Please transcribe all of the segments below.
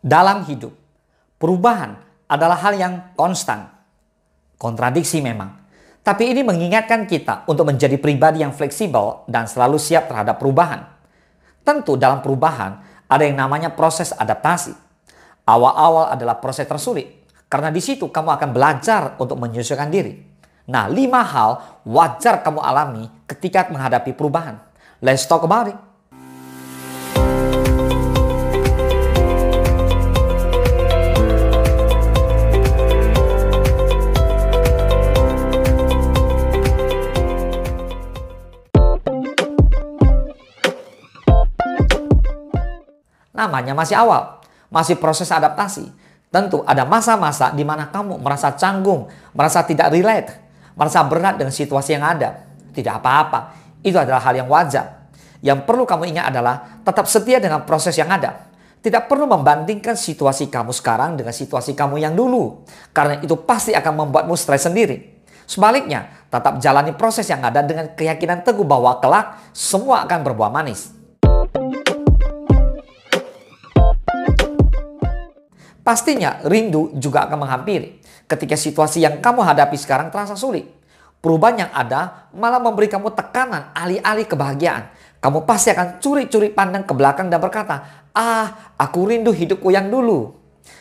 Dalam hidup, perubahan adalah hal yang konstan. Kontradiksi memang. Tapi ini mengingatkan kita untuk menjadi pribadi yang fleksibel dan selalu siap terhadap perubahan. Tentu dalam perubahan ada yang namanya proses adaptasi. Awal-awal adalah proses tersulit. Karena di situ kamu akan belajar untuk menyesuaikan diri. Nah, 5 hal wajar kamu alami ketika menghadapi perubahan. Let's talk about it. Namanya masih awal, masih proses adaptasi. Tentu ada masa-masa di mana kamu merasa canggung, merasa tidak relate, merasa berat dengan situasi yang ada. Tidak apa-apa, itu adalah hal yang wajar. Yang perlu kamu ingat adalah tetap setia dengan proses yang ada. Tidak perlu membandingkan situasi kamu sekarang dengan situasi kamu yang dulu. Karena itu pasti akan membuatmu stres sendiri. Sebaliknya, tetap jalani proses yang ada dengan keyakinan teguh bahwa kelak semua akan berbuah manis. Pastinya rindu juga akan menghampiri ketika situasi yang kamu hadapi sekarang terasa sulit. Perubahan yang ada malah memberi kamu tekanan alih-alih kebahagiaan. Kamu pasti akan curi-curi pandang ke belakang dan berkata, aku rindu hidupku yang dulu.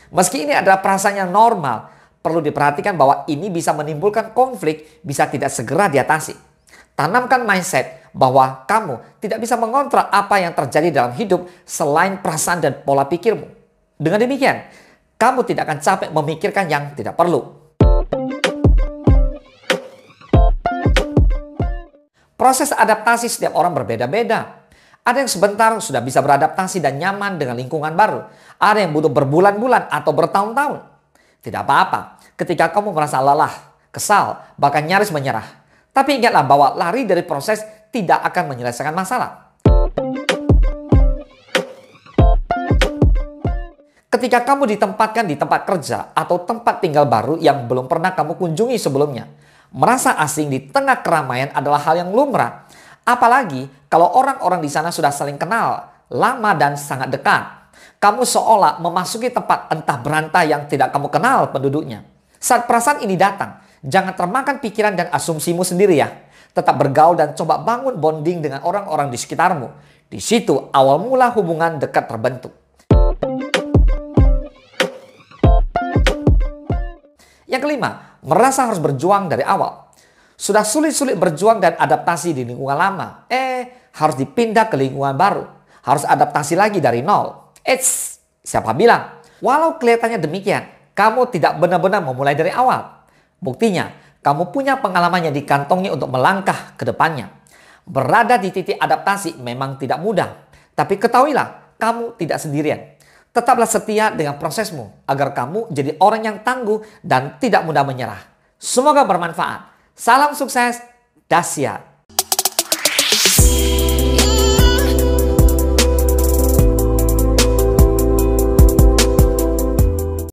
Meski ini adalah perasaan yang normal, perlu diperhatikan bahwa ini bisa menimbulkan konflik, bisa tidak segera diatasi. Tanamkan mindset bahwa kamu tidak bisa mengontrol apa yang terjadi dalam hidup selain perasaan dan pola pikirmu. Dengan demikian, kamu tidak akan capek memikirkan yang tidak perlu. Proses adaptasi setiap orang berbeda-beda. Ada yang sebentar sudah bisa beradaptasi dan nyaman dengan lingkungan baru. Ada yang butuh berbulan-bulan atau bertahun-tahun. Tidak apa-apa ketika kamu merasa lelah, kesal, bahkan nyaris menyerah. Tapi ingatlah bahwa lari dari proses tidak akan menyelesaikan masalah. Ketika kamu ditempatkan di tempat kerja atau tempat tinggal baru yang belum pernah kamu kunjungi sebelumnya, merasa asing di tengah keramaian adalah hal yang lumrah. Apalagi kalau orang-orang di sana sudah saling kenal, lama dan sangat dekat. Kamu seolah memasuki tempat entah berantah yang tidak kamu kenal penduduknya. Saat perasaan ini datang, jangan termakan pikiran dan asumsimu sendiri ya. Tetap bergaul dan coba bangun bonding dengan orang-orang di sekitarmu. Di situ awal mula hubungan dekat terbentuk. Yang kelima, merasa harus berjuang dari awal. Sudah sulit-sulit berjuang dan adaptasi di lingkungan lama. Harus dipindah ke lingkungan baru. Harus adaptasi lagi dari nol. Siapa bilang? Walau kelihatannya demikian, kamu tidak benar-benar memulai dari awal. Buktinya, kamu punya pengalaman yang dikantongi untuk melangkah ke depannya. Berada di titik adaptasi memang tidak mudah. Tapi ketahuilah, kamu tidak sendirian. Tetaplah setia dengan prosesmu agar kamu jadi orang yang tangguh dan tidak mudah menyerah. Semoga bermanfaat. Salam sukses, dahsyat.